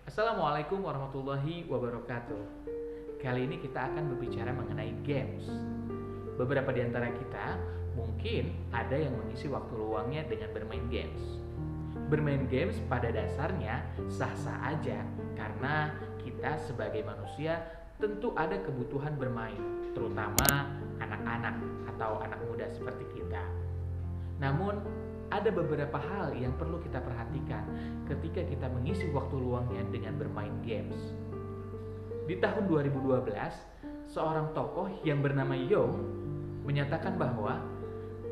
Assalamualaikum warahmatullahi wabarakatuh. Kali ini kita akan berbicara mengenai games. Beberapa di antara kita mungkin ada yang mengisi waktu luangnya dengan bermain games. Bermain games pada dasarnya sah-sah aja karena kita sebagai manusia tentu ada kebutuhan bermain, terutama anak-anak atau anak muda seperti kita. Namun, ada beberapa hal yang perlu kita perhatikan ketika kita mengisi waktu luangnya dengan bermain games. Di tahun 2012, seorang tokoh yang bernama Young menyatakan bahwa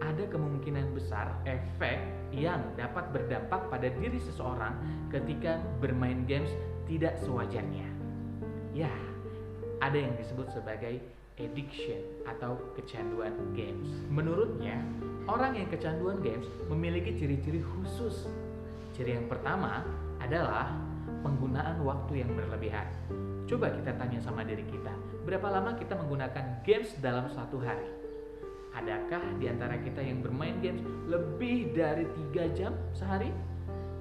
ada kemungkinan besar efek yang dapat berdampak pada diri seseorang ketika bermain games tidak sewajarnya. Ya, ada yang disebut sebagai addiction atau kecanduan games. Menurutnya, orang yang kecanduan games memiliki ciri-ciri khusus. Ciri yang pertama adalah penggunaan waktu yang berlebihan. Coba kita tanya sama diri kita, berapa lama kita menggunakan games dalam satu hari? Adakah di antara kita yang bermain games lebih dari 3 jam sehari?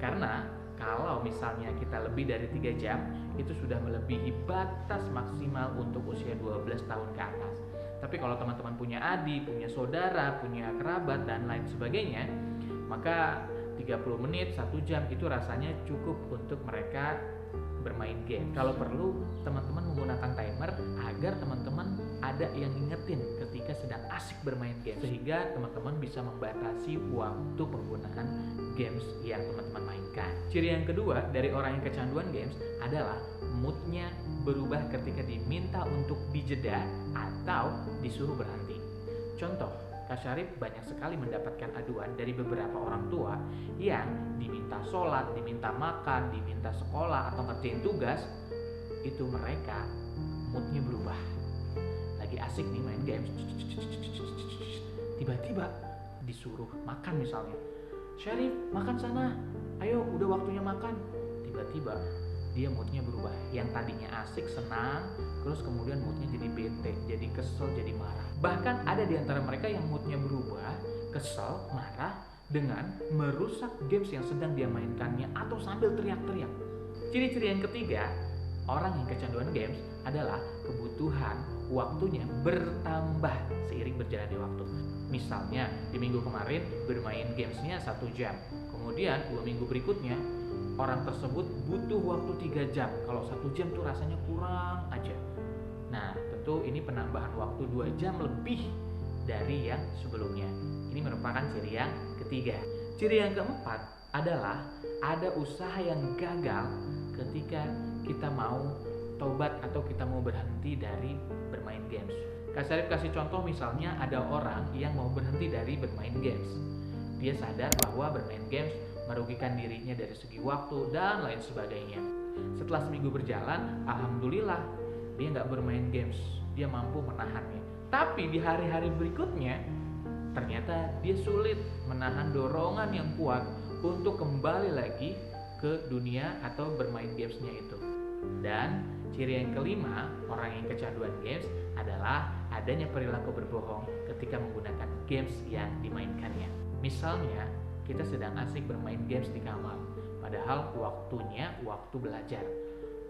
Karena kalau misalnya kita lebih dari 3 jam, itu sudah melebihi batas maksimal untuk usia 12 tahun ke atas. Tapi kalau teman-teman punya adik, punya saudara, punya kerabat, dan lain sebagainya, maka 30 menit, 1 jam itu rasanya cukup untuk mereka bermain game. Kalau perlu, teman-teman menggunakan timer agar teman-teman ada yang ingetin ketika sedang asik bermain game, sehingga teman-teman bisa membatasi waktu penggunaan games yang teman-teman mainkan. Ciri yang kedua dari orang yang kecanduan games adalah moodnya berubah ketika diminta untuk dijeda atau disuruh berhenti. Contoh, Kak Syarif banyak sekali mendapatkan aduan dari beberapa orang tua yang diminta sholat, diminta makan, diminta sekolah atau ngerjain tugas, itu mereka moodnya berubah. Lagi asik nih main games, tiba-tiba disuruh makan misalnya. Syarif, makan sana, ayo udah waktunya makan. Tiba-tiba dia moodnya berubah. Yang tadinya asik, senang, terus kemudian moodnya jadi bete, jadi kesel, jadi marah. Bahkan ada di antara mereka yang moodnya berubah, kesel, marah, dengan merusak games yang sedang dia mainkannya atau sambil teriak-teriak. Ciri-ciri yang ketiga, orang yang kecanduan games adalah kebutuhan waktunya bertambah seiring berjalannya waktu. Misalnya di minggu kemarin bermain gamesnya 1 jam, kemudian 2 minggu berikutnya orang tersebut butuh waktu 3 jam. Kalau 1 jam tuh rasanya kurang aja. Nah, tentu ini penambahan waktu 2 jam lebih dari yang sebelumnya. Ini merupakan ciri yang ketiga. Ciri yang keempat adalah ada usaha yang gagal ketika kita mau tobat atau kita mau berhenti dari bermain games. Kak Syarif kasih contoh, misalnya ada orang yang mau berhenti dari bermain games. Dia sadar bahwa bermain games merugikan dirinya dari segi waktu dan lain sebagainya. Setelah seminggu berjalan, alhamdulillah dia nggak bermain games, dia mampu menahannya. Tapi di hari-hari berikutnya ternyata dia sulit menahan dorongan yang kuat untuk kembali lagi ke dunia atau bermain gamesnya itu. Dan ciri yang kelima orang yang kecanduan games adalah adanya perilaku berbohong ketika menggunakan games yang dimainkannya. Misalnya kita sedang asik bermain games di kamar, padahal waktunya waktu belajar.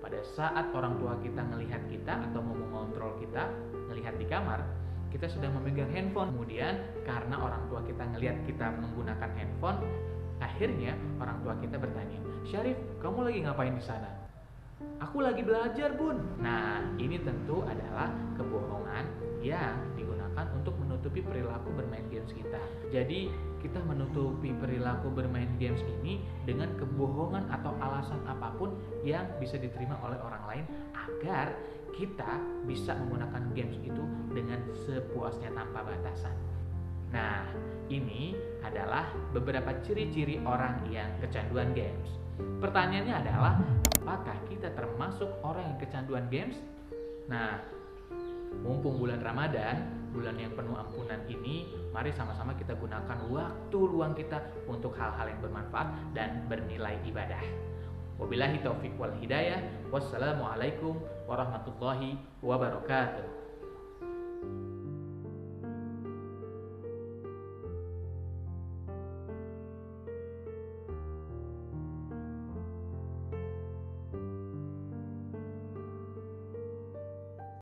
Pada saat orang tua kita melihat kita atau mau mengontrol kita, melihat di kamar, kita sedang memegang handphone. Kemudian karena orang tua kita melihat kita menggunakan handphone, akhirnya orang tua kita bertanya, Syarif, kamu lagi ngapain di sana? Aku lagi belajar, Bun. Nah, ini tentu adalah kebohongan yang digunakan untuk menutupi perilaku bermain games kita. Jadi, kita menutupi perilaku bermain games ini dengan kebohongan atau alasan apapun yang bisa diterima oleh orang lain agar kita bisa menggunakan games itu dengan sepuasnya tanpa batasan. Nah, ini adalah beberapa ciri-ciri orang yang kecanduan games. Pertanyaannya adalah, apakah kita termasuk orang yang kecanduan games? Nah, mumpung bulan Ramadan, bulan yang penuh ampunan ini, mari sama-sama kita gunakan waktu luang kita untuk hal-hal yang bermanfaat dan bernilai ibadah. Wabillahi taufiq wal hidayah. Wassalamualaikum warahmatullahi wabarakatuh.